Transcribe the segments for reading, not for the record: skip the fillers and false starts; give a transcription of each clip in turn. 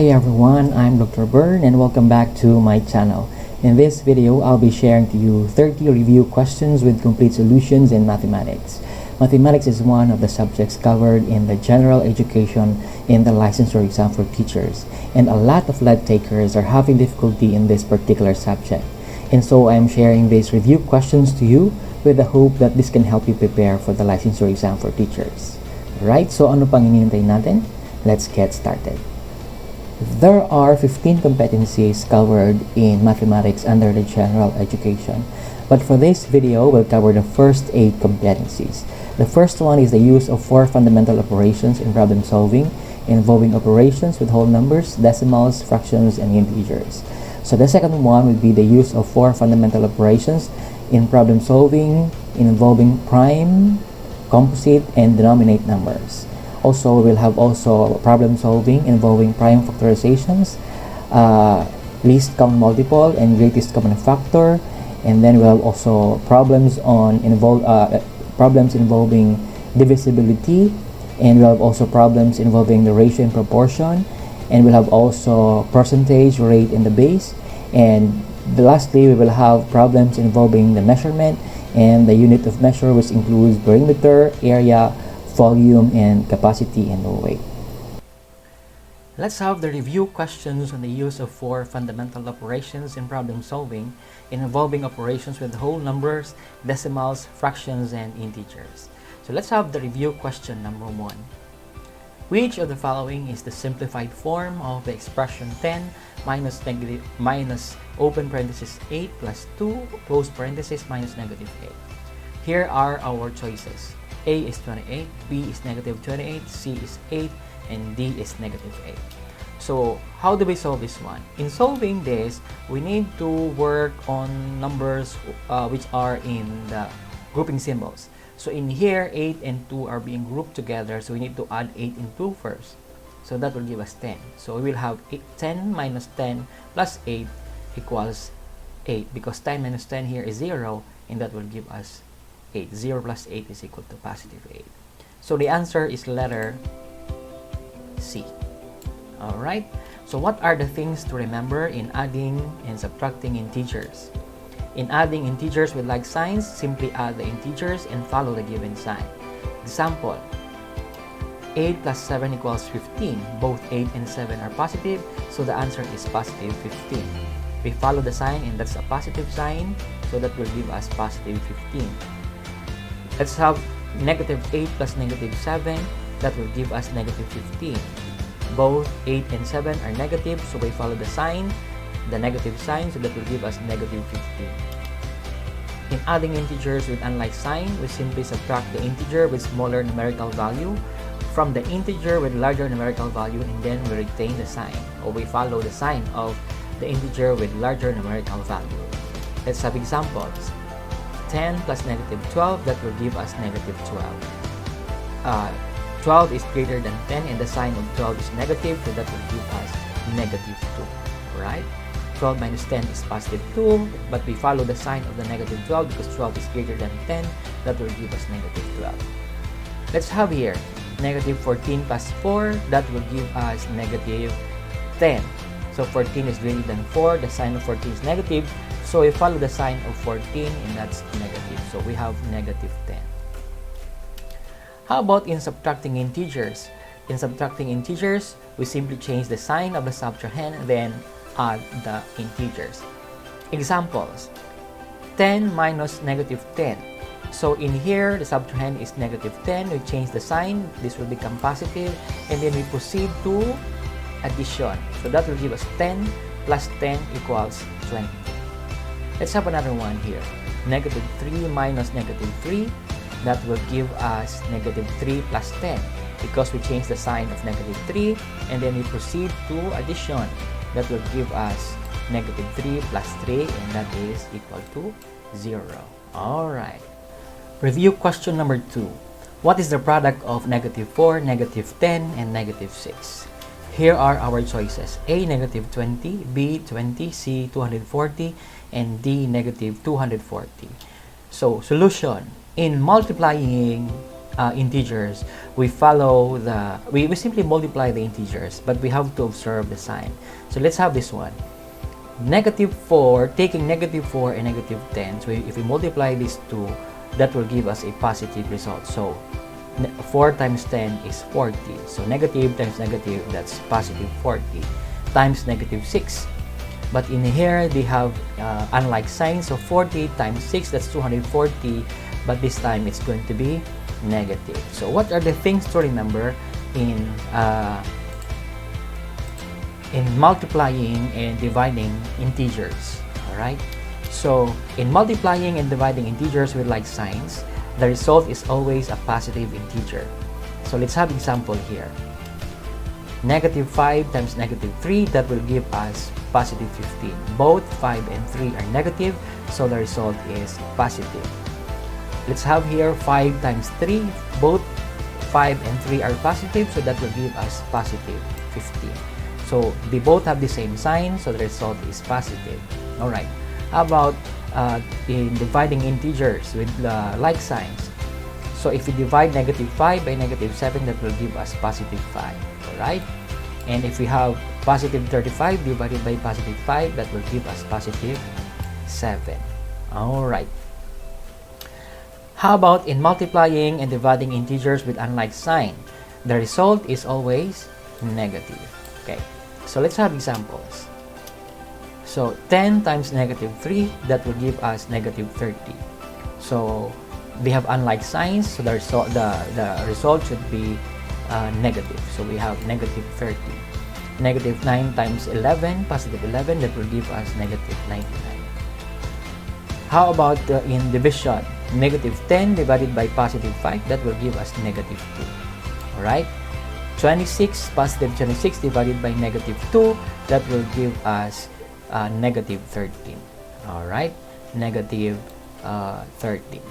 Hi everyone, I'm Dr. Byrne and welcome back to my channel. In this video, I'll be sharing to you 30 review questions with complete solutions in mathematics. Mathematics is one of the subjects covered in the general education in the licensure exam for teachers, and a lot of lead takers are having difficulty in this particular subject. And so I am sharing these review questions to you with the hope that this can help you prepare for the licensure exam for teachers. Right, so ano pang hinihintay natin? Let's get started. There are 15 competencies covered in mathematics under the general education. But for this video, we'll cover the first 8 competencies. The first one is the use of 4 fundamental operations in problem solving involving operations with whole numbers, decimals, fractions, and integers. So the second one would be the use of 4 fundamental operations in problem solving involving prime, composite, and denominate numbers. Also, we'll have problem solving involving prime factorizations, least common multiple, and greatest common factor. And then we'll have also problems involving divisibility, and we'll have also problems involving the ratio and proportion, and we'll have also percentage, rate, and the base. And lastly, we will have problems involving the measurement and the unit of measure, which includes perimeter, area, volume, and capacity, and weight. Let's have the review questions on the use of 4 fundamental operations in problem solving involving operations with whole numbers, decimals, fractions, and integers. So let's have the review question number 1. Which of the following is the simplified form of the expression 10 minus open parenthesis 8 plus 2 close parenthesis minus negative 8? Here are our choices. A is 28, B is negative 28, C is 8, and D is negative 8. So how do we solve this one? In solving this, we need to work on numbers which are in the grouping symbols. So in here, 8 and 2 are being grouped together, so we need to add 8 and 2 first. So that will give us 10. So we will have 10 minus 10 plus 8 equals 8, because 10 minus 10 here is 0, and that will give us 8. 0 plus 8 is equal to positive 8. So the answer is letter C. Alright, so what are the things to remember in adding and subtracting integers? In adding integers with like signs, simply add the integers and follow the given sign. Example, 8 plus 7 equals 15. Both 8 and 7 are positive, so the answer is positive 15. We follow the sign, and that's a positive sign, so that will give us positive 15. Let's have negative 8 plus negative 7. That will give us negative 15. Both 8 and 7 are negative, so we follow the sign, the negative sign, so that will give us negative 15. In adding integers with unlike sign, we simply subtract the integer with smaller numerical value from the integer with larger numerical value, and then we retain the sign, or we follow the sign of the integer with larger numerical value. Let's have examples. 10 plus negative 12, that will give us negative 12. 12 is greater than 10, and the sign of 12 is negative, so that will give us negative 2. Right? 12 minus 10 is positive 2, but we follow the sign of the negative 12 because 12 is greater than 10, that will give us negative 12. Let's have here negative 14 plus 4, that will give us negative 10. So 14 is greater than 4, the sign of 14 is negative, so we follow the sign of 14, and that's negative. So we have negative 10. How about in subtracting integers? In subtracting integers, we simply change the sign of the subtrahend, then add the integers. Examples, 10 minus negative 10. So in here, the subtrahend is negative 10. We change the sign. This will become positive, and then we proceed to addition. So that will give us 10 plus 10 equals 20. Let's have another one here. Negative 3 minus negative 3. That will give us negative 3 plus 10, because we change the sign of negative 3, and then we proceed to addition. That will give us negative 3 plus 3, and that is equal to 0. Alright. Review question number 2. What is the product of negative 4, negative 10, and negative 6? Here are our choices. A, negative 20, B, 20, C, 240, and D, negative 240. So, solution. In multiplying integers, we follow we simply multiply the integers, but we have to observe the sign. So let's have this one. Negative 4, taking negative 4 and negative 10. So if we multiply these two, that will give us a positive result. So 4 times 10 is 40. So negative times negative, that's positive 40, times negative 6. But in here, they have unlike signs. So 40 times 6, that's 240. But this time, it's going to be negative. So what are the things to remember in multiplying and dividing integers? All right. So in multiplying and dividing integers with like signs, the result is always a positive integer. So let's have example here. Negative 5 times negative 3, that will give us positive 15. Both 5 and 3 are negative, so the result is positive. Let's have here 5 times 3. Both 5 and 3 are positive, so that will give us positive 15. So they both have the same sign, so the result is positive. Alright, how about in dividing integers with like signs? So if we divide negative 5 by negative 7, that will give us positive 5. Alright, and if we have positive 35 divided by positive 5, that will give us positive 7. Alright, how about in multiplying and dividing integers with unlike sign? The result is always negative. Okay, so let's have examples. So 10 times negative 3, that will give us negative 30. So they have unlike signs, so the result should be negative. So we have negative 30. Negative 9 times 11, positive 11, that will give us negative 99. How about in division? Negative 10 divided by positive 5, that will give us negative 2. Alright? 26, positive 26 divided by negative 2, that will give us negative 13. Alright? Negative 13.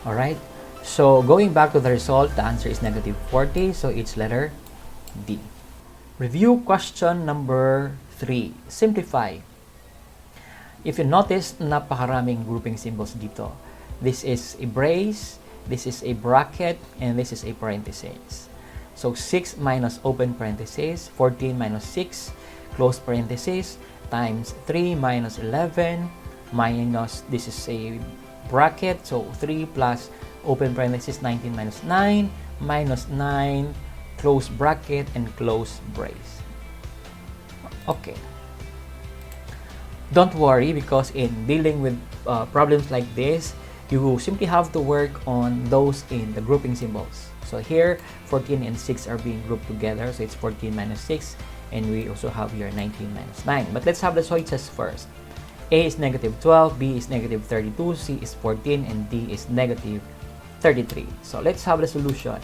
Alright? So going back to the result, the answer is negative 40, so it's letter D. Review question number 3. Simplify. If you notice, napakaraming grouping symbols dito. This is a brace, this is a bracket, and this is a parenthesis. So 6 minus open parenthesis, 14 minus 6, close parenthesis, times 3 minus 11, minus, this is a bracket, so 3 plus open parenthesis, 19 minus 9, minus 9, close bracket, and close brace. Okay. Don't worry, because in dealing with problems like this, you simply have to work on those in the grouping symbols. So here, 14 and 6 are being grouped together, so it's 14 minus 6, and we also have here 19 minus 9. But let's have the choices first. A is negative 12, B is negative 32, C is 14, and D is negative 33. So let's have the solution.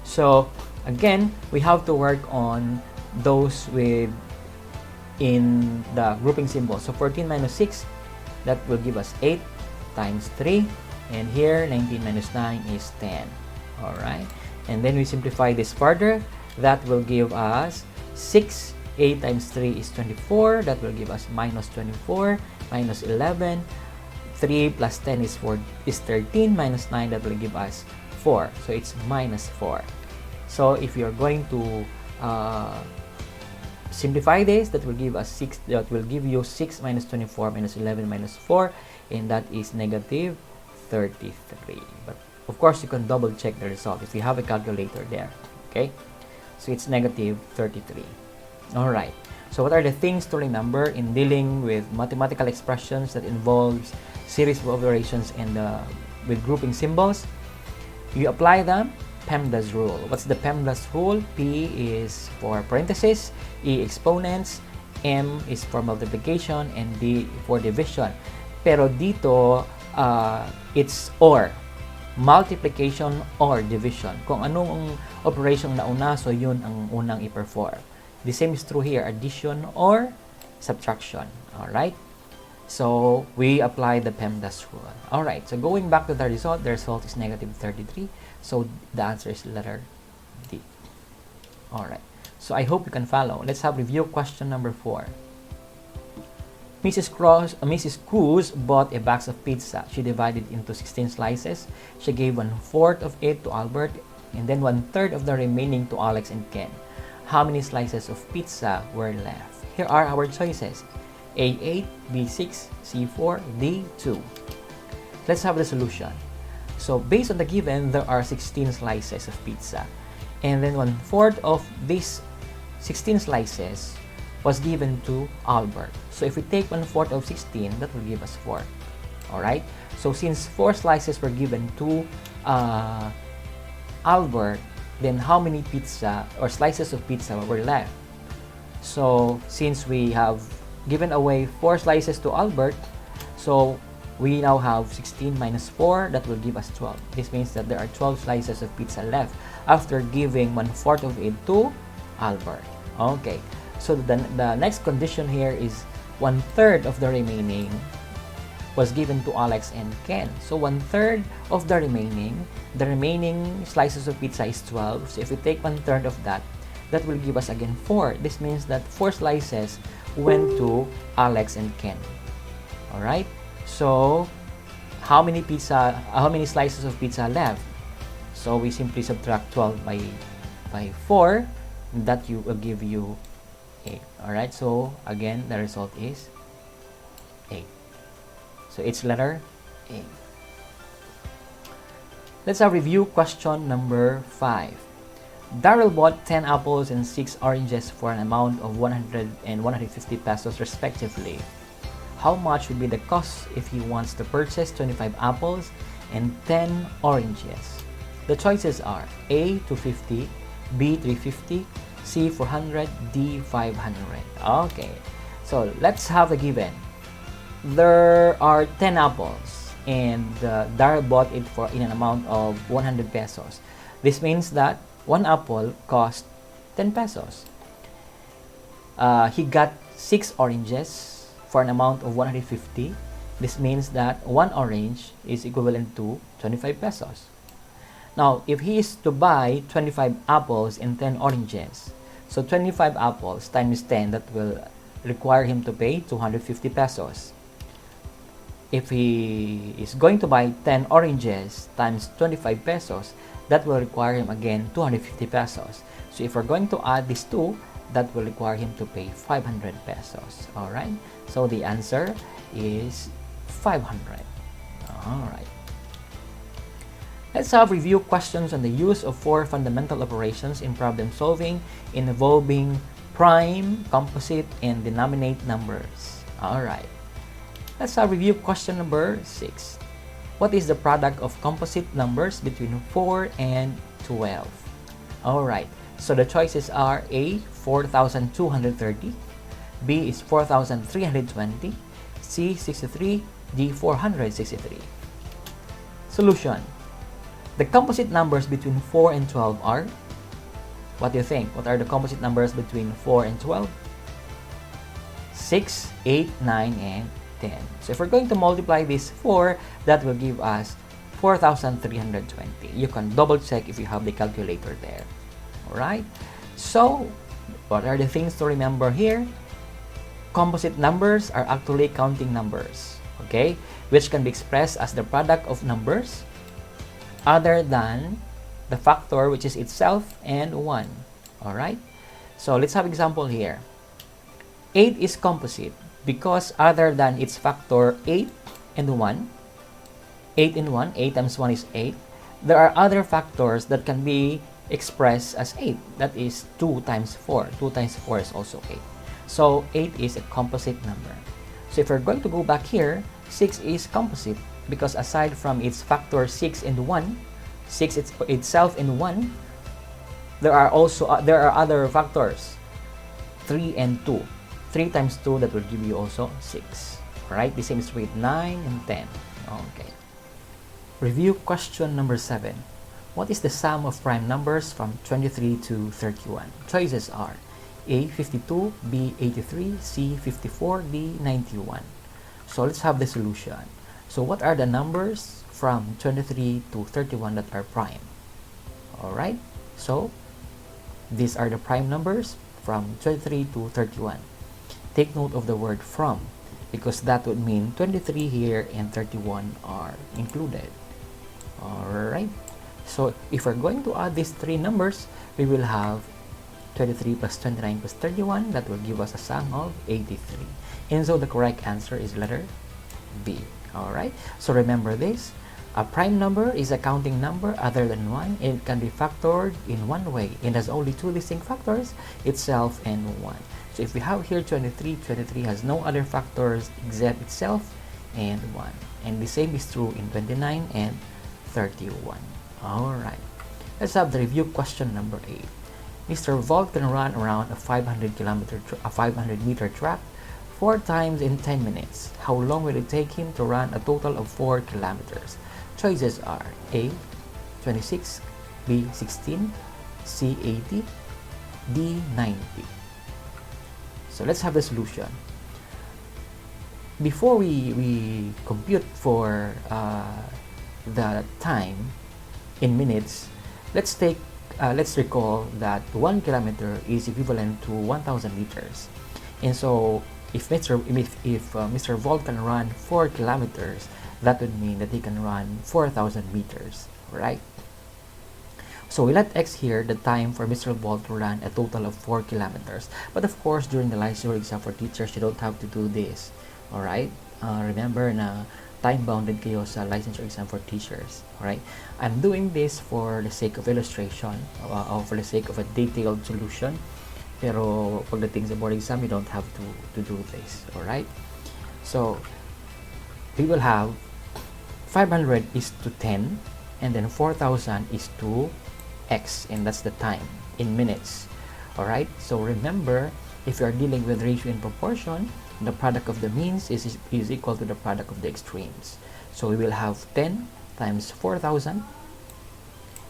So again, we have to work on those with in the grouping symbol. So 14 minus 6, that will give us 8 times 3, and here 19 minus 9 is 10. Alright, and then we simplify this further. That will give us 6. 8 times 3 is 24. That will give us minus 24, minus 11. 3 plus 10 is 13, minus 9, that will give us 4. So it's minus 4. So if you're going to simplify this, that will give us 6. That will give you 6 minus 24 minus 11 minus 4, and that is negative 33. But of course, you can double check the result if you have a calculator there. Okay, so it's negative 33. All right. So what are the things to remember in dealing with mathematical expressions that involves series of operations and with grouping symbols? You apply the PEMDAS rule. What's the PEMDAS rule? P is for parentheses, E exponents, M is for multiplication, and D for division. Pero dito, it's or. Multiplication or division. Kung anong operation nauna, so yun ang unang i-perform. The same is true here, addition or subtraction. Alright? So, we apply the PEMDAS rule. Alright, so going back to the result is negative 33. So, the answer is letter D. Alright, so I hope you can follow. Let's have review question number 4. Mrs. Cruz bought a box of pizza. She divided it into 16 slices. She gave 1/4 of it to Albert and then 1/3 of the remaining to Alex and Ken. How many slices of pizza were left? Here are our choices. A8, B6, C4, D2. Let's have the solution. So based on the given, there are 16 slices of pizza. And then 1/4 of these 16 slices was given to Albert. So if we take 1/4 of 16, that will give us 4. Alright? So since 4 slices were given to Albert, then how many pizza or slices of pizza were left? So since we have given away 4 slices to Albert, so we now have 16 minus 4, that will give us 12. This means that there are 12 slices of pizza left after giving 1/4 of it to Albert. Okay, so the next condition here is 1/3 of the remaining was given to Alex and Ken. So 1/3 of the remaining slices of pizza is 12. So if we take 1/3 of that, that will give us again 4. This means that 4 slices went to Alex and Ken. Alright, so how many slices of pizza left? So we simply subtract 12 by 4, that will give you 8. Alright, so again the result is 8. So it's letter A. Let's have review question number 5. Daryl bought 10 apples and 6 oranges for an amount of 100 and 150 pesos respectively. How much would be the cost if he wants to purchase 25 apples and 10 oranges? The choices are A 250, B 350, C 400, D 500. Okay, so let's have a given. There are 10 apples and Daryl bought it in an amount of 100 pesos. This means that one apple cost 10 pesos. He got 6 oranges for an amount of 150. This means that one orange is equivalent to 25 pesos. Now, if he is to buy 25 apples and 10 oranges, so 25 apples times 10, that will require him to pay 250 pesos. If he is going to buy 10 oranges times 25 pesos, that will require him again 250 pesos. So if we're going to add these two, that will require him to pay 500 pesos. Alright, so the answer is 500. Alright. Let's have review questions on the use of 4 fundamental operations in problem solving involving prime, composite, and denominate numbers. Alright. Let's have review question number 6. What is the product of composite numbers between 4 and 12? Alright, so the choices are A, 4,230, B is 4,320, C, 63, D, 463. Solution. The composite numbers between 4 and 12 are? What do you think? What are the composite numbers between 4 and 12? 6, 8, 9, and 10. So if we're going to multiply this 4, that will give us 4,320. You can double check if you have the calculator there. Alright? So, what are the things to remember here? Composite numbers are actually counting numbers, okay? Which can be expressed as the product of numbers other than the factor, which is itself and 1. Alright? So let's have example here. 8 is composite because other than its factor 8 and 1, 8 and 1, 8 times 1 is 8, there are other factors that can be expressed as 8. That is 2 times 4. 2 times 4 is also 8. So 8 is a composite number. So if we're going to go back here, 6 is composite because aside from its factor 6 and 1, 6 itself and 1, there are other factors, 3 and 2. 3 times 2, that will give you also 6. Right? The same is with 9 and 10. Okay. Review question number 7. What is the sum of prime numbers from 23 to 31? Choices are A, 52, B, 83, C, 54, D, 91. So let's have the solution. So what are the numbers from 23 to 31 that are prime? Alright, so these are the prime numbers from 23 to 31. Take note of the word from because that would mean 23 here and 31 are included. Alright, so if we're going to add these three numbers, we will have 23 plus 29 plus 31. That will give us a sum of 83. And so the correct answer is letter B. Alright, so remember this. A prime number is a counting number other than 1, and it can be factored in one way. It has only two distinct factors, itself and 1. So if we have here 23, 23 has no other factors except itself and 1. And the same is true in 29 and 31. Alright, let's have the review question number 8. Mr. Volt can run around a 500 meter track 4 times in 10 minutes. How long will it take him to run a total of 4 kilometers? Choices are A, 26, B, 16, C, 80, D, 90. So let's have the solution. Before we compute for the time in minutes, let's recall that 1 kilometer is equivalent to 1,000 meters. And so if Mr. Volt can run 4 kilometers, that would mean that he can run 4,000 meters, right? So we let X here the time for Mr. Volt to run a total of 4 kilometers. But of course, during the licensure exam for teachers, you don't have to do this, alright? Remember na time-bounded kayo sa licensure exam for teachers, alright? I'm doing this for the sake of illustration, or for the sake of a detailed solution. Pero pagdating sa board exam, you don't have to do this, alright? So we will have 500 is to 10, and then 4,000 is to X, and that's the time in minutes. Alright, so remember, if you are dealing with ratio and proportion, the product of the means is equal to the product of the extremes. So we will have 10 times 4,000,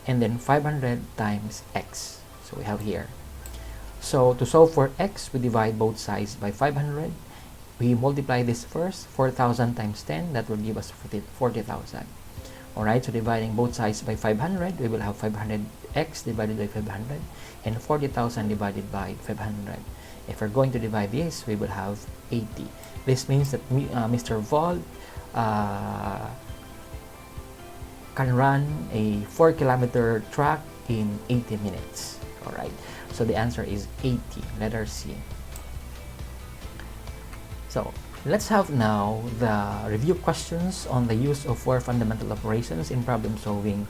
and then 500 times X. So we have here. So to solve for X, we divide both sides by 500. We multiply this first, 4,000 times 10, that will give us 40,000. Alright, so dividing both sides by 500, we will have 500x divided by 500 and 40,000 divided by 500. If we're going to divide this, we will have 80. This means that Mr. Volt can run a 4-kilometer track in 80 minutes. Alright, so the answer is 80, letter C. So let's have now the review questions on the use of 4 fundamental operations in problem solving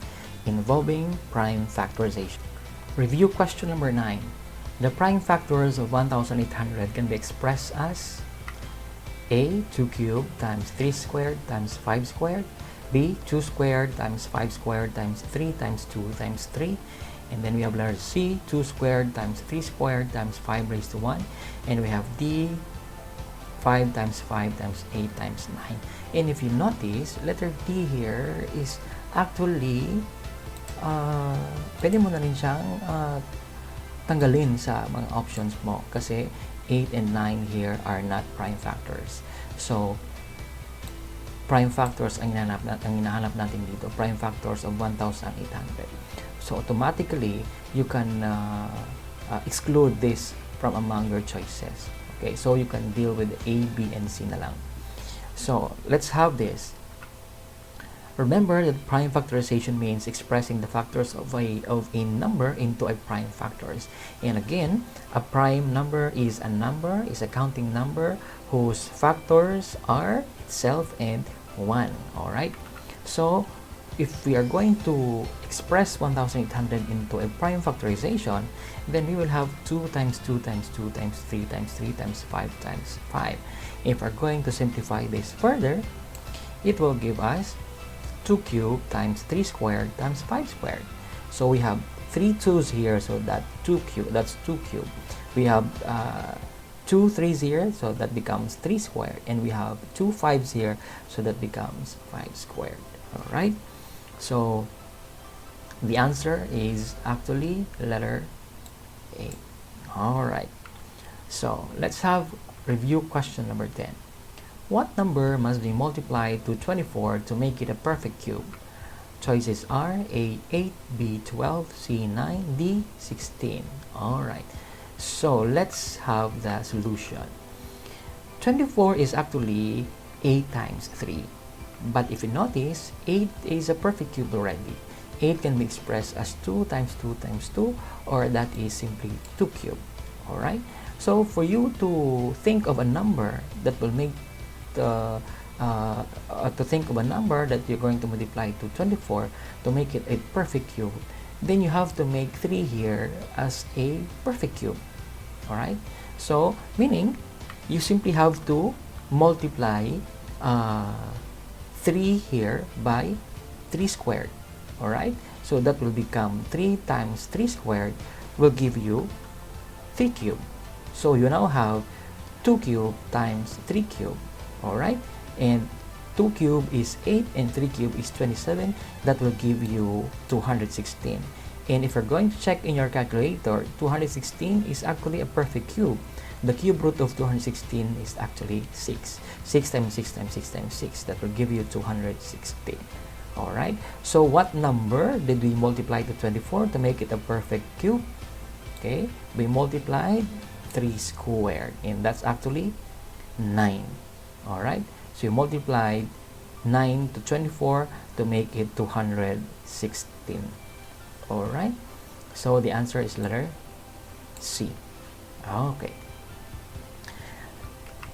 involving prime factorization. Review question number 9. The prime factors of 1,800 can be expressed as A, 2 cubed times 3 squared times 5 squared, B, 2 squared times 5 squared times 3 times 2 times 3, and then we have letter C, 2 squared times 3 squared times 5 raised to 1, and we have D, 5 times 5 times 8 times 9. And if you notice, letter D here is actually pwede mo na rin siyang tanggalin sa mga options mo kasi 8 and 9 here are not prime factors. So prime factors ang hinahanap natin dito, prime factors of 1,800. So automatically you can exclude this from among your choices. Okay, so you can deal with A, B, and C na lang. So let's have this. Remember that prime factorization means expressing the factors of a number into a prime factors. And again, a prime number is a counting number whose factors are itself and 1. Alright? So if we are going to express 1,800 into a prime factorization, then we will have 2 times 2 times 2 times 3 times 3 times 5 times 5. If we're going to simplify this further, it will give us 2 cubed times 3 squared times 5 squared. So we have 3 2's here, so that's 2 cubed. We have 2 3's here, so that becomes 3 squared. And we have 2 5's here, so that becomes 5 squared. Alright? So the answer is actually letter A. Alright. So let's have review question number 10. What number must be multiplied to 24 to make it a perfect cube? Choices are A, 8, B, 12, C, 9, D, 16. Alright. So let's have the solution. 24 is actually 8 times 3. But if you notice, 8 is a perfect cube already. 8 can be expressed as 2 times 2 times 2, or that is simply 2 cubed. Alright? So for you to think of a number that will make the to think of a number that you're going to multiply to 24 to make it a perfect cube, then you have to make 3 here as a perfect cube. Alright? So meaning you simply have to multiply 3 here by 3 squared. Alright? So that will become 3 times 3 squared will give you 3 cubed. So you now have 2 cubed times 3 cubed. Alright? And 2 cubed is 8 and 3 cubed is 27. That will give you 216. And if you're going to check in your calculator, 216 is actually a perfect cube. The cube root of 216 is actually 6. 6 times 6 times 6 times 6. That will give you 216. Alright? So what number did we multiply to 24 to make it a perfect cube? Okay? We multiplied 3 squared. And that's actually 9. Alright? So you multiplied 9 to 24 to make it 216. Alright? So the answer is letter C. Okay.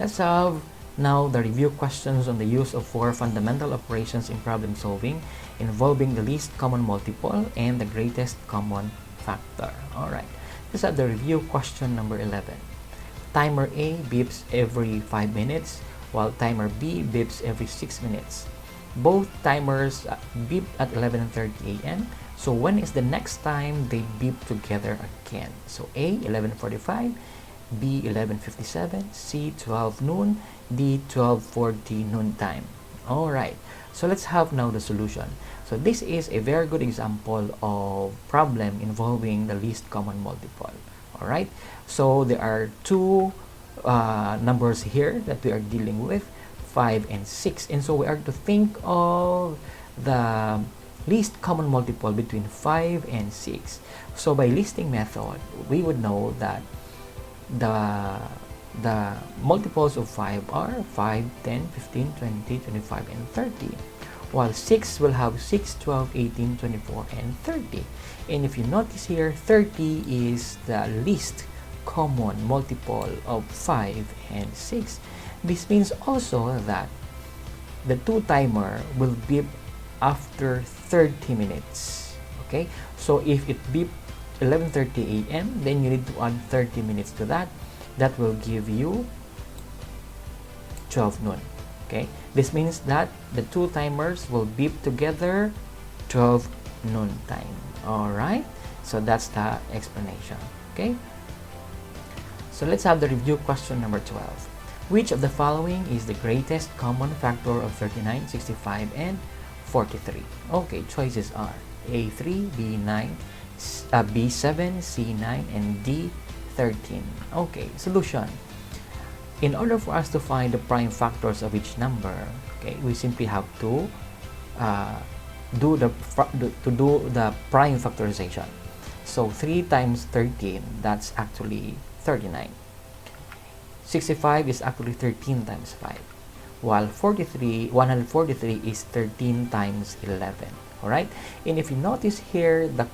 Let's have now the review questions on the use of 4 fundamental operations in problem solving involving the least common multiple and the greatest common factor. Alright. Let's have the review question number 11. Timer A beeps every 5 minutes while timer B beeps every 6 minutes. Both timers beep at 11:30 a.m. So when is the next time they beep together again? So A, 11:45, B, 11:57, C, 12 noon, D, 12:40 noon time. Alright, so let's have now the solution. So this is a very good example of problem involving the least common multiple. Alright, so there are two numbers here that we are dealing with, 5 and 6. And so we are to think of the least common multiple between 5 and 6. So by listing method, we would know that the multiples of 5 are 5, 10, 15, 20, 25, and 30. While 6 will have 6, 12, 18, 24, and 30. And if you notice here, 30 is the least common multiple of 5 and 6. This means also that the two timer will beep after 30 minutes. Okay, so if it beep 11:30 a.m., then you need to add 30 minutes to that. That will give you 12 noon. Okay, this means that the two timers will beep together 12 noon time. Alright, so that's the explanation. Okay, so let's have the review question number 12. Which of the following is the greatest common factor of 39, 65, and 43? Okay, choices are A3, B9, B7, C9, and D13. Okay, solution. In order for us to find the prime factors of each number, okay, we simply have to do the prime factorization. So 3 times 13, that's actually 39. 65 is actually 13 times 5, while 143 is 13 times 11. Alright, and if you notice here, the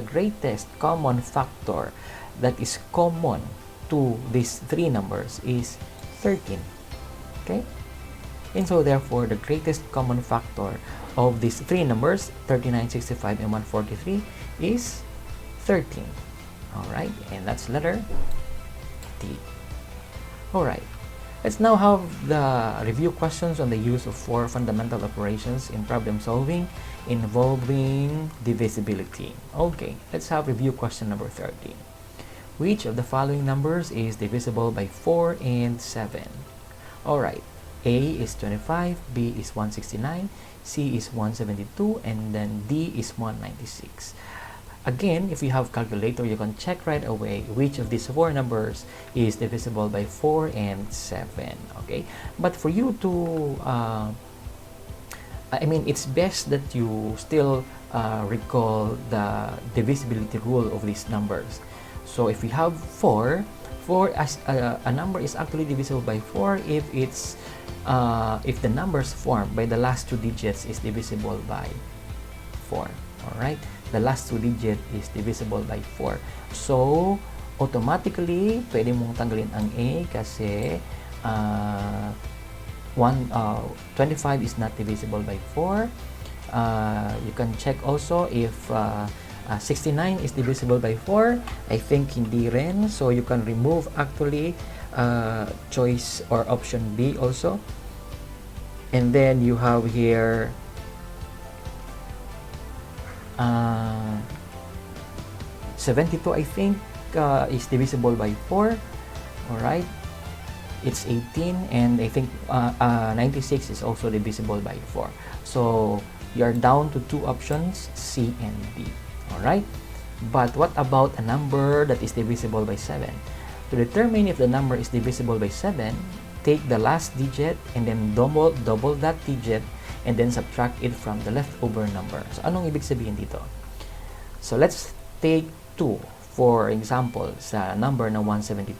greatest common factor that is common to these three numbers is 13. Okay, and so therefore the greatest common factor of these three numbers, 39, 65, and 143, is 13. Alright, and that's letter D. Alright, let's now have the review questions on the use of 4 fundamental operations in problem solving involving divisibility. Okay, let's have review question number 13. Which of the following numbers is divisible by 4 and 7? Alright, A is 25, B is 169, C is 172, and then D is 196. Again, if you have calculator, you can check right away which of these 4 numbers is divisible by 4 and 7. Okay, but for you to it's best that you still recall the divisibility rule of these numbers. So if we have 4, A number is actually divisible by 4 if if the numbers formed by the last two digits is divisible by 4. Alright, the last two digit is divisible by 4. So automatically pwede mong tanggalin ang A kasi 25 is not divisible by 4. You can check also if 69 is divisible by 4. I think hindi rin, so you can remove actually choice or option B also. And then you have here 72, I think is divisible by 4. Alright, it's 18, and I think 96 is also divisible by 4. So you're down to two options, C and D. Alright, but what about a number that is divisible by 7? To determine if the number is divisible by 7, take the last digit and then double that digit and then subtract it from the leftover number. So anong ibig sabihin dito? So let's take 2 for example sa number na 172.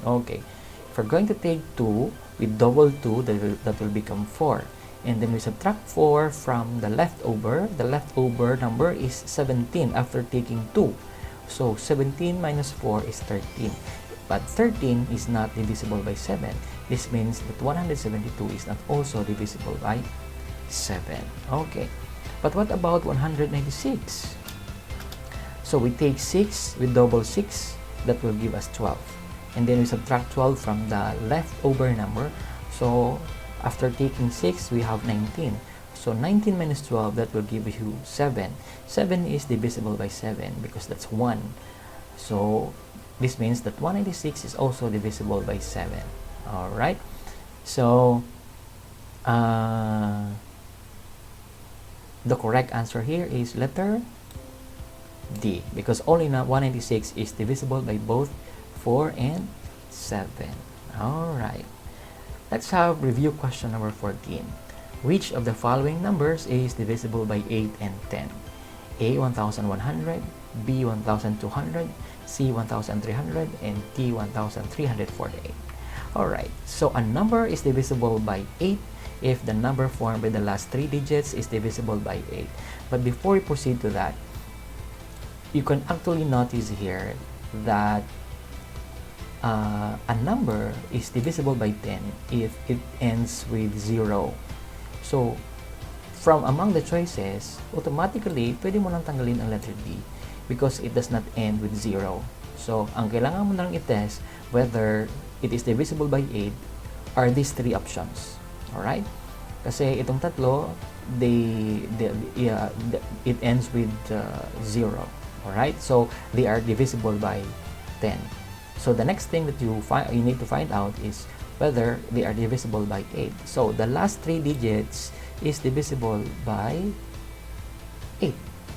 Okay, if we're going to take 2, we double 2, that will become 4. And then we subtract 4 from the leftover. The leftover number is 17 after taking 2. So 17 minus 4 is 13. But 13 is not divisible by 7. This means that 172 is not also divisible by 7. Okay. But what about 196? So we take 6, we double 6, that will give us 12. And then we subtract 12 from the leftover number. So after taking 6, we have 19. So 19 minus 12, that will give you 7. 7 is divisible by 7 because that's 1. So this means that 196 is also divisible by 7. Alright. So the correct answer here is letter D, because only 196 is divisible by both 4 and 7. Alright. Let's have review question number 14. Which of the following numbers is divisible by 8 and 10? A 1100, B 1200, C 1300, and D 1348. Alright, so a number is divisible by 8 if the number formed by the last 3 digits is divisible by 8. But before we proceed to that, you can actually notice here that a number is divisible by 10 if it ends with 0. So, from among the choices, automatically, pwede mo lang tanggalin ang letter D because it does not end with 0. So, ang kailangan mo lang i-test whether it is divisible by 8 are these 3 options. Alright? Kasi itong tatlo, it ends with 0. Alright? So, they are divisible by 10. So the next thing that you need to find out is whether they are divisible by 8. So the last 3 digits is divisible by 8.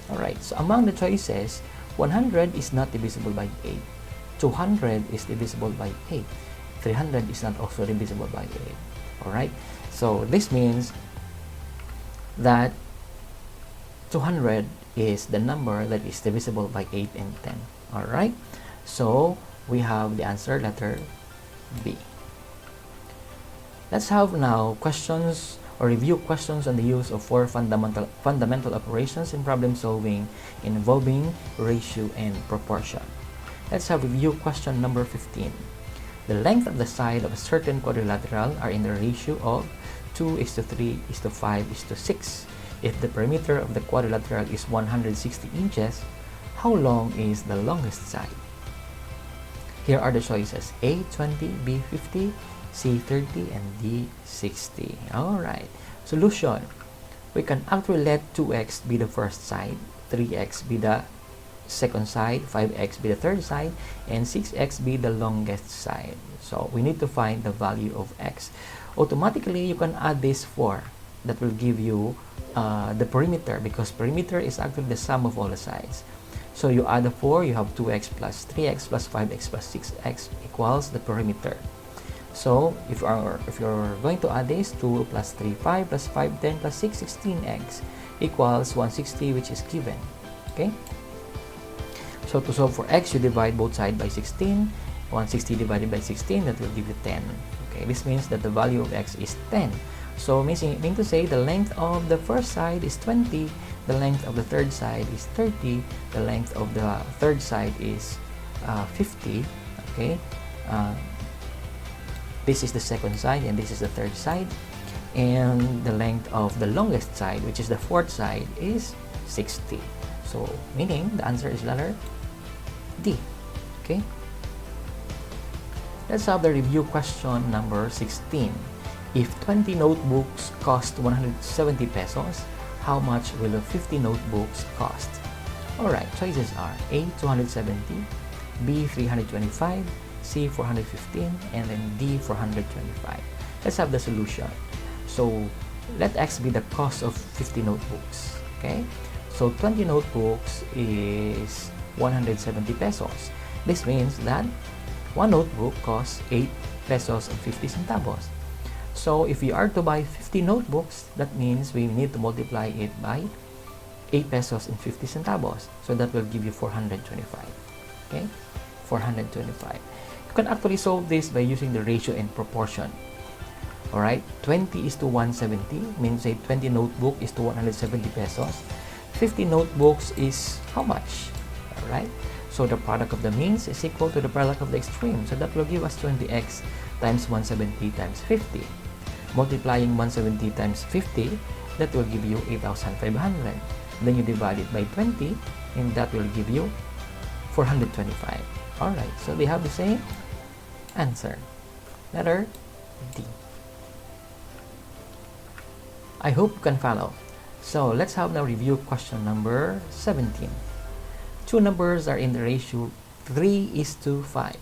Alright, so among the choices, 100 is not divisible by 8. 200 is divisible by 8. 300 is not also divisible by 8. Alright, so this means that 200 is the number that is divisible by 8 and 10. Alright, so we have the answer letter B. Let's have now questions or review questions on the use of 4 fundamental operations in problem solving involving ratio and proportion. Let's have review question number 15. The length of the side of a certain quadrilateral are in the ratio of 2:3:5:6. If the perimeter of the quadrilateral is 160 inches, how long is the longest side? Here are the choices: A 20, B 50, C 30, and D 60. Alright, solution. We can actually let 2x be the first side, 3x be the second side, 5x be the third side, and 6x be the longest side. So we need to find the value of x. Automatically, you can add this 4. That will give you the perimeter, because perimeter is actually the sum of all the sides. So you add the 4, you have 2x plus 3x plus 5x plus 6x equals the perimeter. So if you're going to add this, 2 plus 3, 5 plus 5, 10 plus 6, 16x equals 160, which is given. Okay? So to solve for x, you divide both sides by 16, 160 divided by 16, that will give you 10. Okay, this means that the value of x is 10. So meaning to say the length of the first side is 20, the length of the third side is 30, the length of the third side is 50. Okay, this is the second side and this is the third side, and the length of the longest side, which is the fourth side, is 60. So meaning the answer is letter D. Okay, let's have the review question number 16. If 20 notebooks cost 170 pesos, how much will the 50 notebooks cost? Alright, choices are A, 270, B, 325, C, 415, and then D, 425. Let's have the solution. So let X be the cost of 50 notebooks. Okay, so 20 notebooks is 170 pesos. This means that one notebook costs 8 pesos and 50 centavos. So if we are to buy 50 notebooks, that means we need to multiply it by 8 pesos and 50 centavos. So that will give you 425. Okay, 425. You can actually solve this by using the ratio and proportion. Alright, 20 is to 170, means say 20 notebook is to 170 pesos. 50 notebooks is how much? Alright, so the product of the means is equal to the product of the extreme. So that will give us 20x times 170 times 50. Multiplying 170 times 50, that will give you 8,500. Then you divide it by 20, and that will give you 425. Alright, so they have the same answer. Letter D. I hope you can follow. So let's have now review question number 17. Two numbers are in the ratio 3 is to 5.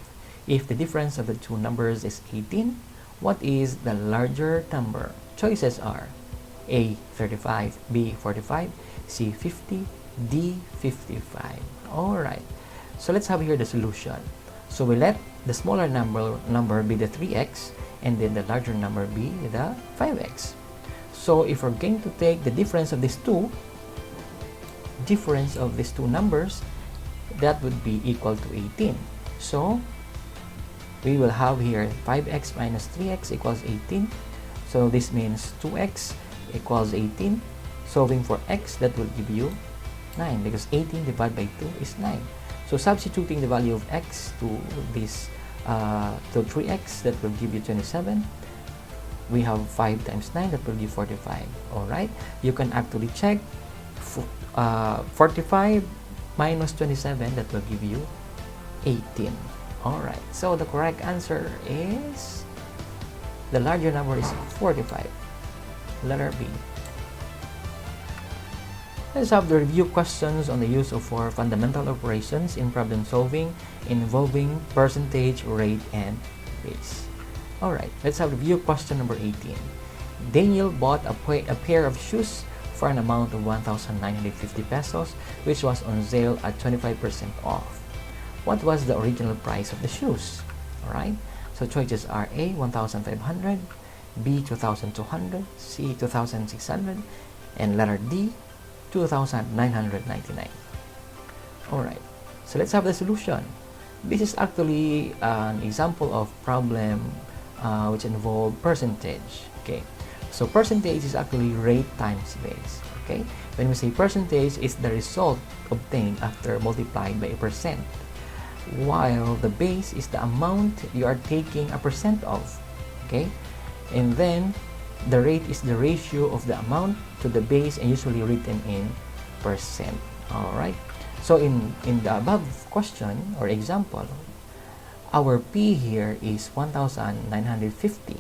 If the difference of the two numbers is 18, what is the larger number? Choices are A, 35, B, 45, C, 50, D, 55. Alright, so let's have here the solution. So we let the smaller number be the 3x, and then the larger number be the 5x. So if we're going to take the difference of these two numbers, that would be equal to 18. So we will have here 5x minus 3x equals 18. So this means 2x equals 18. Solving for x, that will give you 9, because 18 divided by 2 is 9. So substituting the value of x to this to 3x, that will give you 27. We have 5 times 9, that will give 45. Alright, you can actually check 45 minus 27, that will give you 18. Alright, so the correct answer is the larger number is 45. Letter B. Let's have the review questions on the use of 4 fundamental operations in problem solving involving percentage, rate, and base. Alright, let's have review question number 18. Daniel bought a pair of shoes for an amount of 1,950 pesos, which was on sale at 25% off. What was the original price of the shoes? Alright, so choices are A, 1,500, B, 2,200, C, 2,600, and letter D, 2,999. Alright, so let's have the solution. This is actually an example of problem which involve percentage. Okay, so percentage is actually rate times base. Okay, when we say percentage, it's the result obtained after multiplied by a percent, while the base is the amount you are taking a percent of. Okay, and then the rate is the ratio of the amount to the base, and usually written in percent. Alright, so in the above question or example, our P here is 1,950.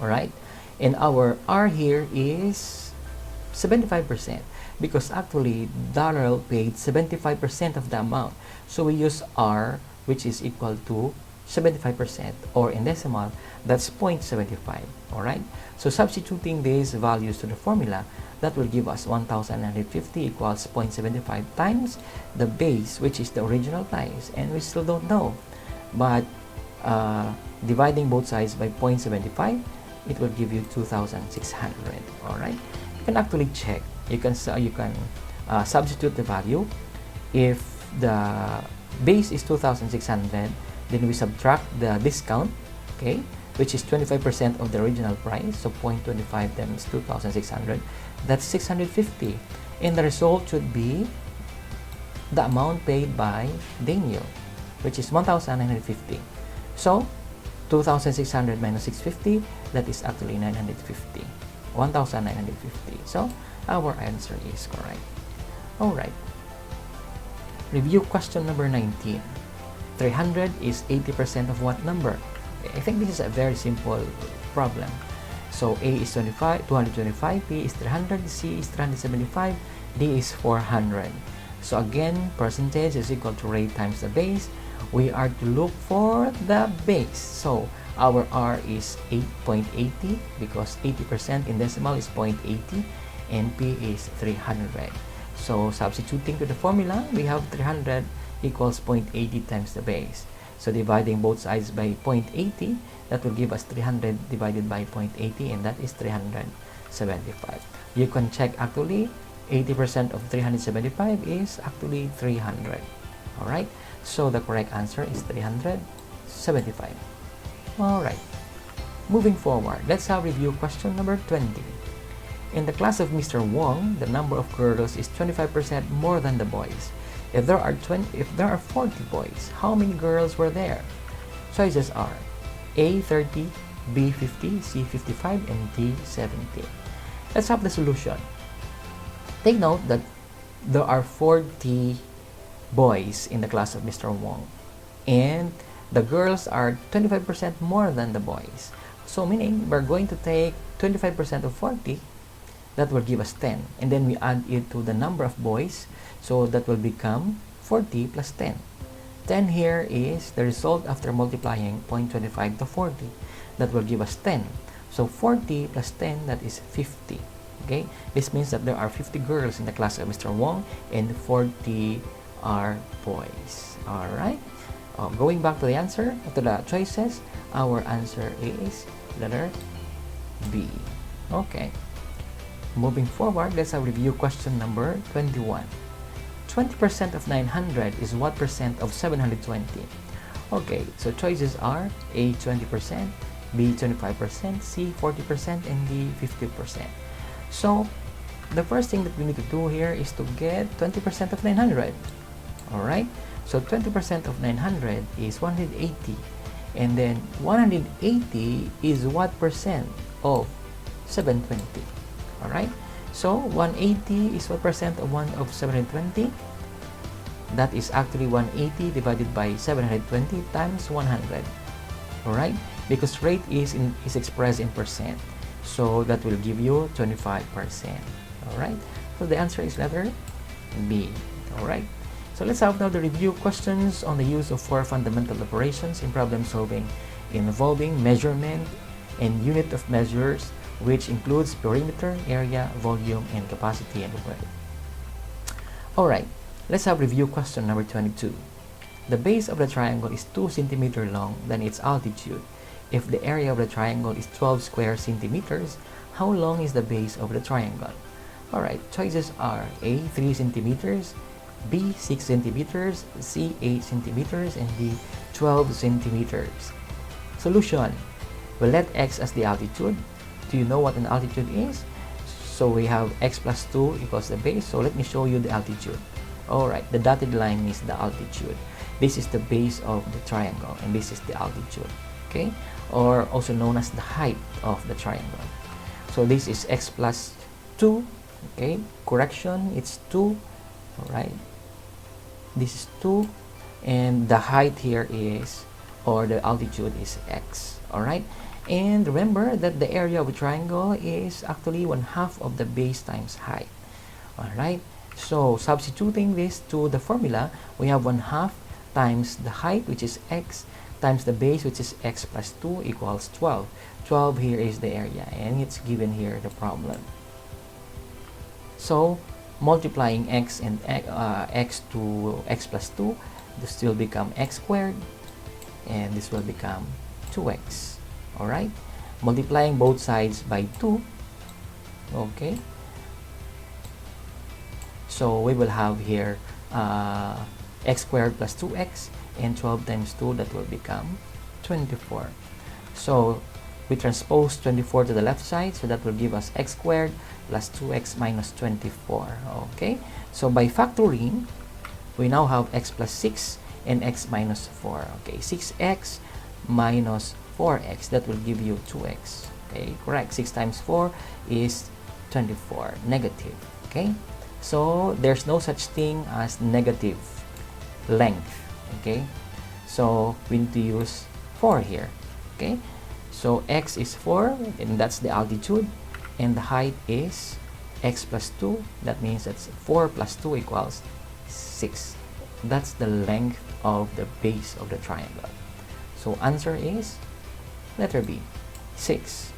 Alright, and our R here is 75%, because actually Darrell paid 75% of the amount. So we use R, which is equal to 75%, or in decimal, that's 0.75. Alright, so substituting these values to the formula, that will give us 1,950 equals 0.75 times the base, which is the original price, and we still don't know. But dividing both sides by 0.75, it will give you 2,600. Alright, you can actually check. You can substitute the value. If the base is 2,600, Then we subtract the discount, okay, which is 25% of the original price. So 0.25 times 2,600, that's 650. And the result should be the amount paid by Daniel, which is 1,950. So 2,600 minus 650, that is actually 950. 1,950. So our answer is correct. Alright. Review question number 19. 300 is 80% of what number? I think this is a very simple problem. So A is 225, B is 300, C is 375, D is 400. So again, percentage is equal to rate times the base. We are to look for the base. So our R is 8.80 because 80% in decimal is 0.80 and P is 300. So substituting to the formula, we have 300 equals 0.80 times the base. So dividing both sides by 0.80, that will give us 300 divided by 0.80, and that is 375. You can check actually 80% of 375 is actually 300. Alright, so the correct answer is 375. Alright, moving forward, let's have review question number 20. In the class of Mr. Wong, the number of girls is 25% more than the boys. If there are 40 boys, how many girls were there? Choices are A 30, B 50, C 55, and D 70. Let's have the solution. Take note that there are 40 boys in the class of Mr. Wong, and the girls are 25% more than the boys. So meaning we're going to take 25% of 40, that will give us 10, and then we add it to the number of boys, so that will become 40 plus 10. 10 here is the result after multiplying 0.25 to 40, that will give us 10. So 40 plus 10, that is 50. Okay, this means that there are 50 girls in the class of Mr. Wong and 40 are boys. Alright, going back to the answer, to the choices, our answer is letter B. Okay, moving forward, let's have review question number 21. 20% of 900 is what percent of 720? Okay, so choices are A 20%, B 25%, C 40%, and D 50%. So the first thing that we need to do here is to get 20% of 900. Alright, so 20% of 900 is 180, and then 180 is what percent of 720? Alright, so 180 is what percent of 720? That is actually 180 divided by 720 times 100. Alright, because rate is expressed in percent, so that will give you 25%. Alright, so the answer is letter B. Alright, so let's have now the review questions on the use of 4 fundamental operations in problem solving involving measurement and unit of measures, which includes perimeter, area, volume, and capacity and width. Alright, let's have review question number 22. The base of the triangle is 2 cm long than its altitude. If the area of the triangle is 12 square centimeters, how long is the base of the triangle? Alright, choices are A 3 centimeters, B 6 centimeters, C 8 centimeters, and D 12 centimeters. Solution. We'll let X as the altitude. Do you know what an altitude is? So we have X plus 2 equals the base. So let me show you the altitude. Alright, the dotted line is the altitude. This is the base of the triangle, and this is the altitude. Okay, or also known as the height of the triangle. So this is X plus 2. Okay, correction, it's 2. Alright, this is 2, and the height here is, or the altitude is X. Alright, and remember that the area of a triangle is actually 1/2 of the base times height. Alright, so substituting this to the formula, we have 1/2 times the height, which is X, times the base, which is X plus 2, equals 12. 12 here is the area, and it's given here the problem. So multiplying X and X to X plus 2, this will become X squared, and this will become 2X. Alright, multiplying both sides by 2. Okay, so we will have here X squared plus 2X, and 12 times 2, that will become 24. So we transpose 24 to the left side, so that will give us x squared plus 2x minus 24. Okay, so by factoring, we now have x plus 6 and x minus 4. Okay, 6x minus 4x, that will give you 2x. Okay, correct. 6 times 4 is 24, negative. Okay, so there's no such thing as negative length. Okay, so we need to use 4 here. Okay, so x is 4, and that's the altitude, and the height is x plus 2. That means that's 4 plus 2 equals 6. That's the length of the base of the triangle. So answer is letter B, 6.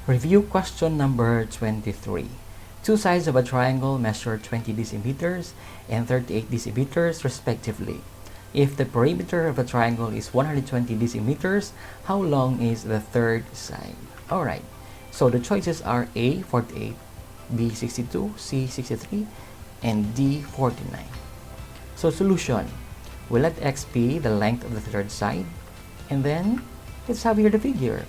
Review question number 23. Two sides of a triangle measure 20 decimeters and 38 decimeters respectively. If the perimeter of a triangle is 120 decimeters, how long is the third side? Alright, so the choices are A, 48, B, 62, C, 63, and D, 49. So solution, we let x be the length of the third side, and then let's have here the figure.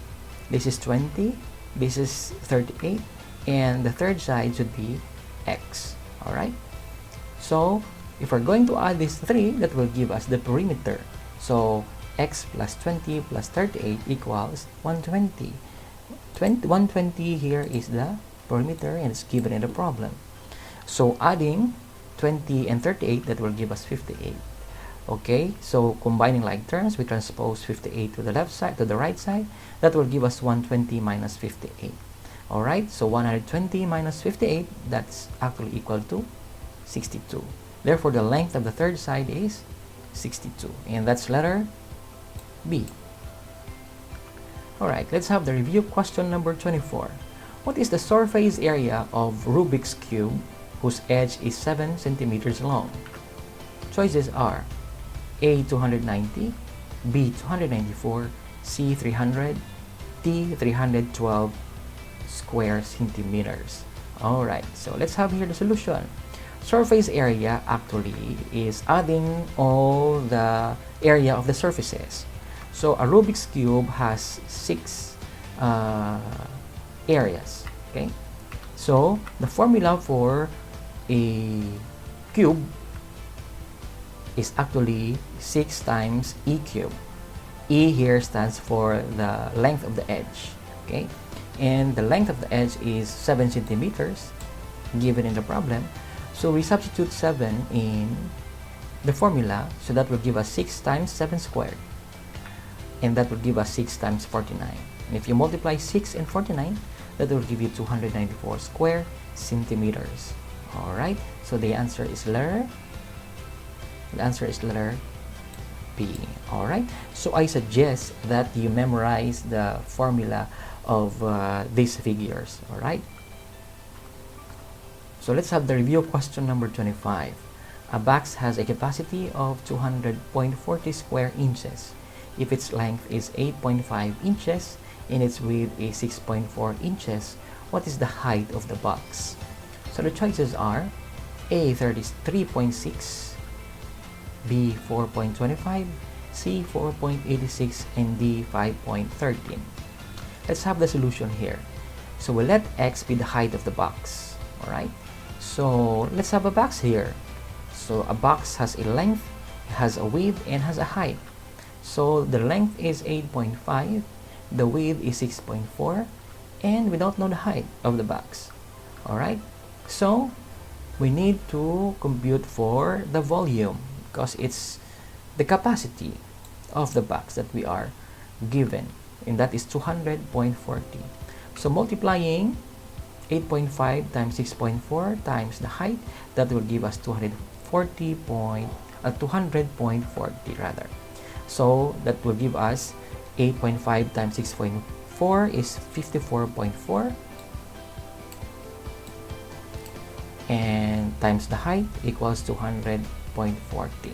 This is 20, this is 38, and the third side should be x. Alright, so if we're going to add these 3, that will give us the perimeter. So x plus 20 plus 38 equals 120. 120 here is the perimeter, and it's given in the problem. So adding 20 and 38, that will give us 58. Okay, so combining like terms, we transpose 58 to the left side, to the right side. That will give us 120 minus 58. Alright, so 120 minus 58, that's actually equal to 62. Therefore, the length of the third side is 62, and that's letter B. Alright, let's have the review question number 24. What is the surface area of Rubik's Cube whose edge is 7 centimeters long? Choices are A, 290, B, 294, C, 300, D, 312 square centimeters. Alright, so let's have here the solution. Surface area actually is adding all the area of the surfaces. So a Rubik's Cube has 6 areas. Okay, so the formula for a cube is actually 6 times e cube. E here stands for the length of the edge. Okay, and the length of the edge is 7 centimeters given in the problem. So we substitute 7 in the formula, so that will give us 6 times 7 squared, and that will give us 6 times 49. And if you multiply 6 and 49, that will give you 294 square centimeters. Alright, so the answer is letter B. Alright, so I suggest that you memorize the formula of these figures. Alright, so let's have the review question number 25. A box has a capacity of 200.40 square inches. If its length is 8.5 inches and its width is 6.4 inches, what is the height of the box? So the choices are A, 33.6, B, 4.25, C, 4.86, and D, 5.13. Let's have the solution here. So we'll let x be the height of the box. Alright, so let's have a box here. So a box has a length, has a width, and has a height. So the length is 8.5, the width is 6.4, and we don't know the height of the box. Alright, so we need to compute for the volume, because it's the capacity of the box that we are given, and that is 200.40. So multiplying 8.5 times 6.4 times the height, that will give us 200.40 rather. So that will give us 8.5 times 6.4 is 54.4, and times the height equals 200.40.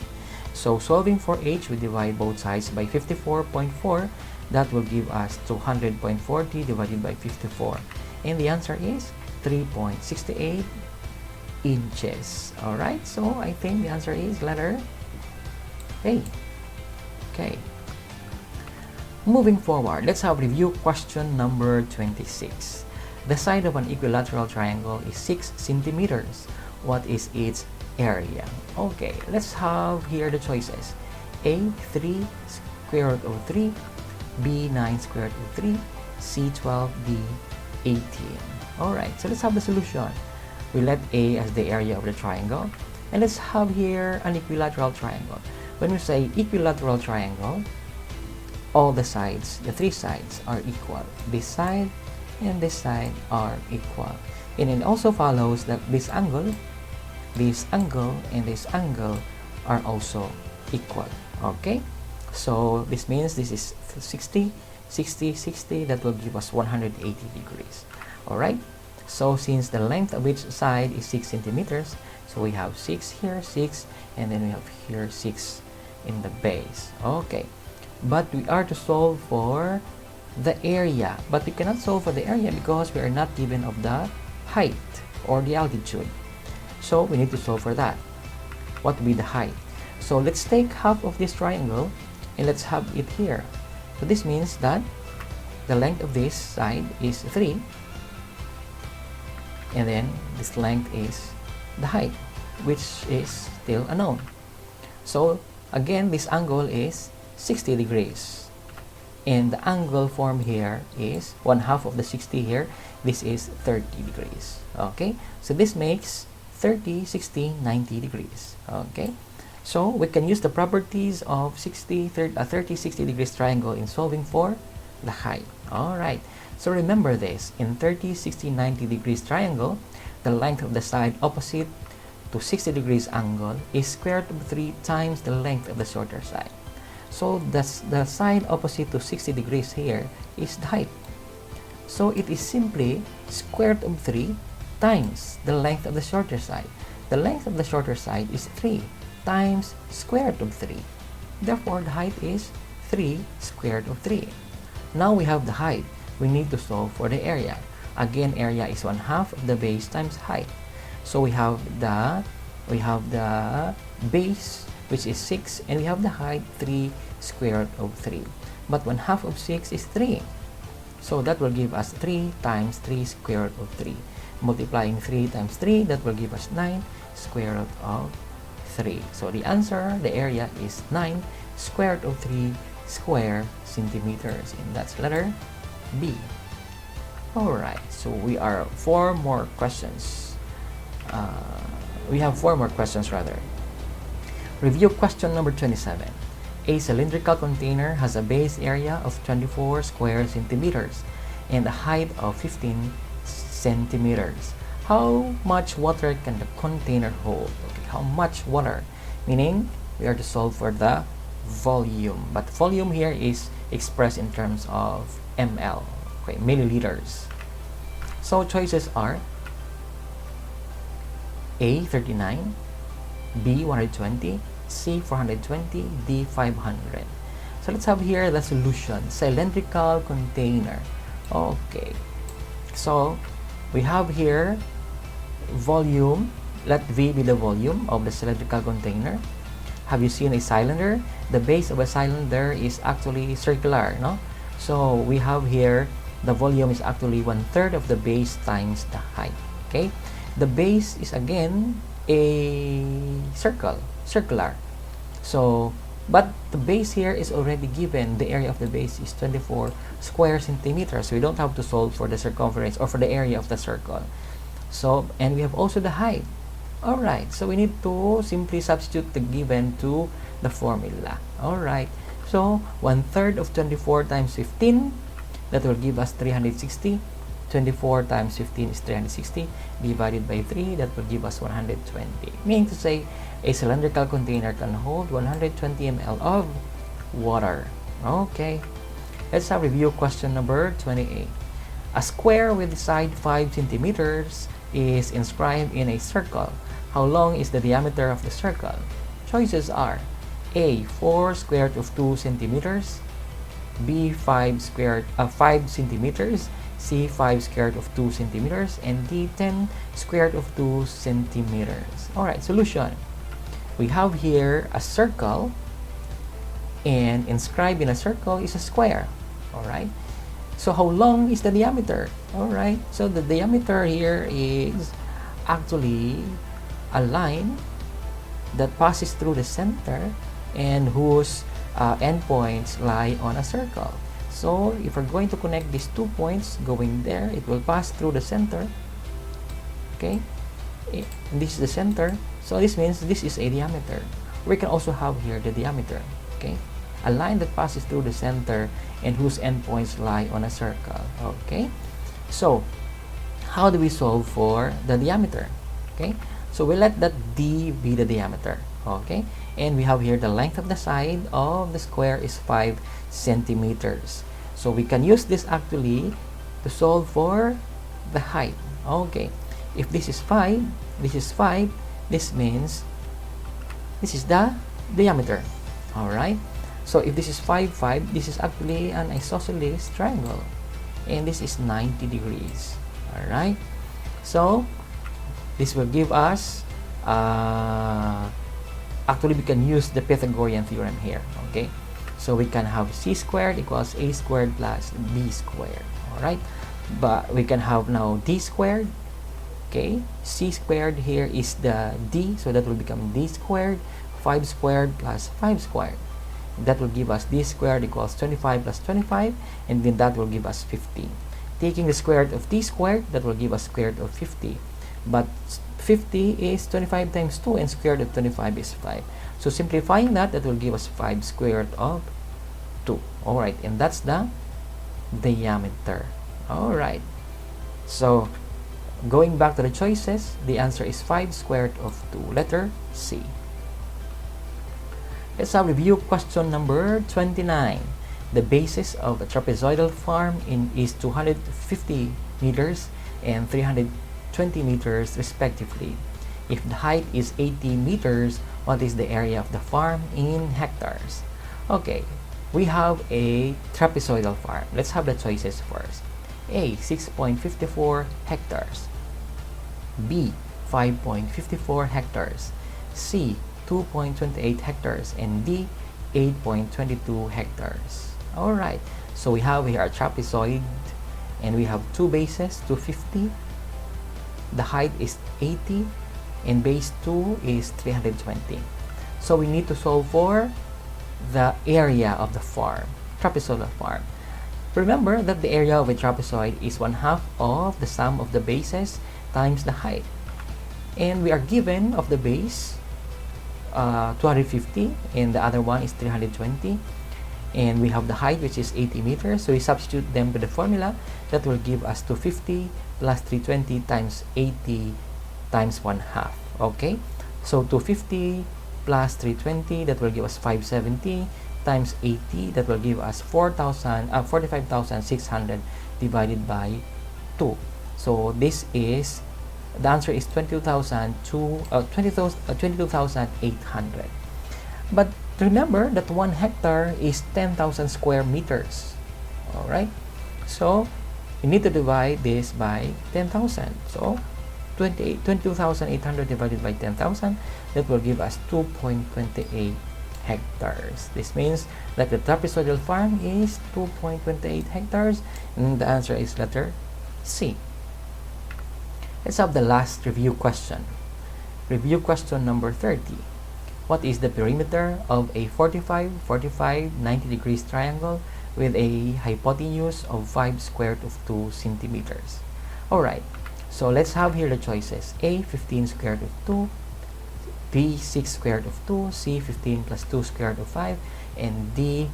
So solving for h, we divide both sides by 54.4. That will give us 200.40 divided by 54, and the answer is 3.68 inches. Alright, so I think the answer is letter A. Okay. Moving forward, let's have review question number 26. The side of an equilateral triangle is 6 centimeters. What is its area? Okay, let's have here the choices. A, 3 square root of 3, B, 9 square root of 3, C, 12, D, 18. Alright, so let's have the solution. We let A as the area of the triangle, and let's have here an equilateral triangle. When we say equilateral triangle, all the sides, the three sides are equal. This side and this side are equal. And it also follows that this angle, and this angle are also equal. Okay? So this means this is 60, 60, 60. That will give us 180 degrees. Alright? So since the length of each side is 6 centimeters, so we have 6 here, 6, and then we have here 6 in the base. Okay. But we are to solve for the area, but we cannot solve for the area because we are not given of the height or the altitude. So we need to solve for that. What will be the height? So let's take half of this triangle and let's have it here. So this means that the length of this side is 3, and then this length is the height, which is still unknown. So again, this angle is 60 degrees, and the angle formed here is 1/2 of the 60 here. This is 30 degrees. Okay, so this makes 30, 60, 90 degrees. Okay, so we can use the properties of 30, 60 degrees triangle in solving for the height. All right, so remember this: in 30, 60, 90 degrees triangle, the length of the side opposite to 60 degrees angle is square root of 3 times the length of the shorter side. So the side opposite to 60 degrees here is the height. So it is simply square root of 3 times the length of the shorter side. The length of the shorter side is 3 times square root of 3. Therefore, the height is 3 square root of 3. Now we have the height. We need to solve for the area. Again, area is 1/2 of the base times height. So we have the base, which is 6, and we have the height 3 square root of 3. But 1/2 of 6 is 3. So that will give us 3 times 3 square root of 3. Multiplying 3 times 3, that will give us 9 square root of 3. So the answer, the area is 9 square root of 3 square centimeters, and that's letter B. Alright, so we have 4 more questions rather. Review question number 27. A cylindrical container has a base area of 24 square centimeters and a height of 15 centimeters. How much water can the container hold? Okay, how much water? Meaning, we are to solve for the volume. But volume here is expressed in terms of ml, okay, milliliters. So choices are A, 39, B, 120, C, 420, D, 500. So let's have here the solution. Cylindrical container. Okay, so we have here volume. Let V be the volume of the cylindrical container. Have you seen a cylinder? The base of a cylinder is actually circular, no? So we have here the volume is actually 1/3 of the base times the height. Okay, the base is again a circular. So, but the base here is already given. The area of the base is 24 square centimeters. We don't have to solve for the circumference or for the area of the circle. So, and we have also the height. Alright, so we need to simply substitute the given to the formula. Alright, so 1/3 of 24 times 15, that will give us 360. 24 times 15 is 360, divided by 3, that will give us 120. Meaning to say, a cylindrical container can hold 120 ml of water. Okay, let's have review question number 28. A square with side 5 centimeters is inscribed in a circle. How long is the diameter of the circle? Choices are A, 4 square root of 2 centimeters, B, 5 centimeters, C, 5 square root of 2 centimeters, and D, 10 square root of 2 centimeters. Alright, solution. We have here a circle and inscribed in a circle is a square. All right. So how long is the diameter? All right. So the diameter here is actually a line that passes through the center and whose endpoints lie on a circle. So if we're going to connect these 2 points going there, it will pass through the center. Okay, and this is the center. So this means this is a diameter. We can also have here the diameter. Okay, a line that passes through the center and whose endpoints lie on a circle. Okay, so how do we solve for the diameter? Okay, so we let that D be the diameter. Okay, and we have here the length of the side of the square is 5 centimeters. So we can use this actually to solve for the height. Okay, if this is 5, this is 5, this means this is the diameter. All right, so if this is 5, 5, this is actually an isosceles triangle, and this is 90 degrees. All right, so this will give us actually we can use the Pythagorean theorem here. Okay, so we can have c squared equals a squared plus b squared. All right, but we can have now d squared. Okay, c squared here is the d, so that will become d squared. 5 squared plus 5 squared, that will give us d squared equals 25 plus 25, and then that will give us 50. Taking the square root of t squared, that will give us square root of 50. But 50 is 25 times 2, and square root of 25 is 5. So simplifying that, that will give us 5 square root of 2. Alright, and that's the diameter. Alright, so going back to the choices, the answer is 5 square root of 2, letter C. Let's have review question number 29. The basis of a trapezoidal form is 250 meters and 320 meters respectively. If the height is 80 meters, what is the area of the form in hectares? Okay, we have a trapezoidal form. Let's have the choices first. A, 6.54 hectares. B, 5.54 hectares. C, 2.28 hectares, and D, 8.22 hectares. Alright, so we have here a trapezoid, and we have two bases, 250. The height is 80, and base 2 is 320. So we need to solve for the area of the form, trapezoidal form. Remember that the area of a trapezoid is 1/2 of the sum of the bases times the height. And we are given of the base 250, and the other one is 320, and we have the height, which is 80 meters. So we substitute them with the formula. That will give us 250 plus 320 times 80 times 1/2. Okay, so 250 plus 320, that will give us 570, times 80, that will give us 45,600 divided by 2. So this is, the answer is 22,800. But remember that 1 hectare is 10,000 square meters. Alright, so you need to divide this by 10,000. So 22,800 divided by 10,000, that will give us 2.28 hectares. This means that the trapezoidal form is 2.28 hectares, and the answer is letter C. Let's have the last review question. Review question number 30. What is the perimeter of a 45, 45, 90 degrees triangle with a hypotenuse of 5 square root of 2 centimeters? Alright, so let's have here the choices. A, 15 square root of 2, B, 6 square root of 2, C, 15 plus 2 square root of 5, and D,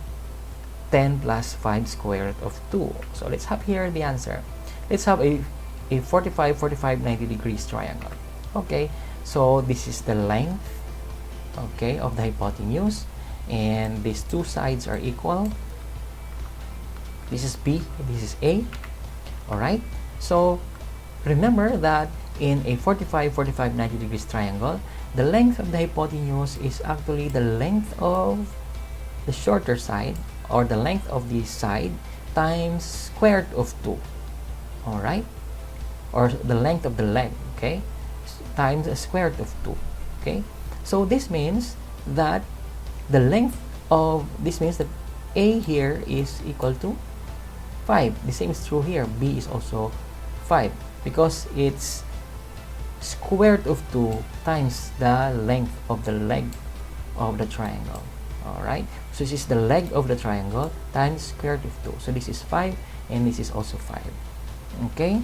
10 plus 5 square root of 2. So let's have here the answer. Let's have a 45, 45, 90 degrees triangle. Okay, so this is the length, okay, of the hypotenuse, and these two sides are equal. This is B, this is A. Alright, so remember that in a 45, 45, 90 degrees triangle, the length of the hypotenuse is actually the length of the shorter side, or the length of the side, times square root of 2. Alright, or the length of the leg, okay, times a square root of 2. Okay, so this means that the length of this means that A here is equal to 5. The same is true here. B is also 5 because it's square root of 2 times the length of the leg of the triangle. Alright, so this is the leg of the triangle times square root of 2. So this is 5 and this is also 5. Okay.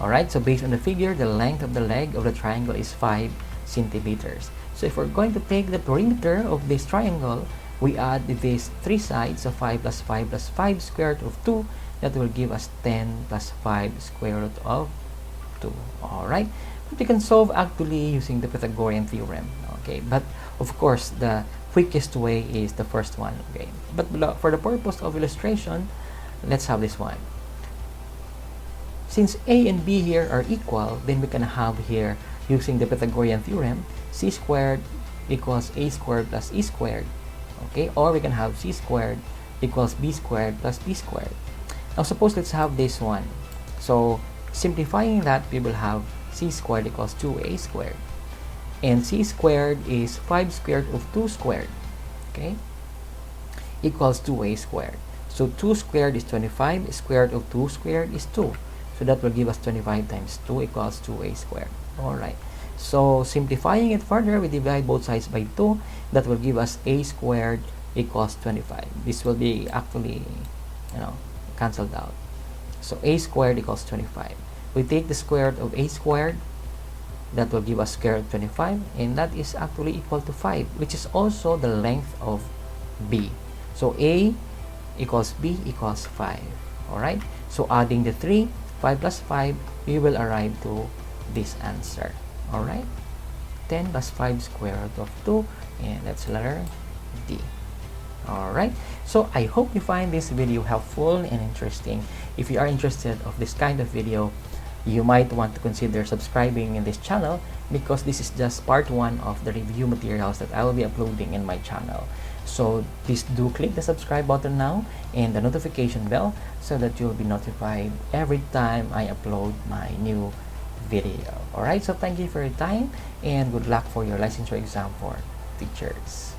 Alright, so based on the figure, the length of the leg of the triangle is 5 centimeters. So if we're going to take the perimeter of this triangle, we add these three sides of 5 plus 5 plus 5 square root of 2. That will give us 10 plus 5 square root of 2. Alright, but we can solve actually using the Pythagorean theorem. Okay, but of course the quickest way is the first one. Okay, but for the purpose of illustration, let's have this one. Since A and B here are equal, then we can have here, using the Pythagorean theorem, c squared equals a squared plus e squared. Okay, or we can have c squared equals b squared plus b squared. Now suppose let's have this one. So simplifying that, we will have c squared equals 2a squared. And c squared is 5 squared of 2 squared. Okay, equals 2a squared. So 2 squared is 25, square root of 2 squared is 2. So that will give us 25 times 2 equals 2a squared. Alright, so simplifying it further, we divide both sides by 2. That will give us a squared equals 25. This will be actually, cancelled out. So a squared equals 25. We take the square root of a squared. That will give us square root of 25. And that is actually equal to 5, which is also the length of b. So a equals b equals 5. Alright, so adding the 3, 5 plus 5, we will arrive to this answer. Alright, 10 plus 5 square root of 2, and that's letter D. Alright, so I hope you find this video helpful and interesting. If you are interested of this kind of video, you might want to consider subscribing in this channel, because this is just part 1 of the review materials that I will be uploading in my channel. So please do click the subscribe button now and the notification bell so that you'll be notified every time I upload my new video. Alright, so thank you for your time and good luck for your licensure exam for teachers.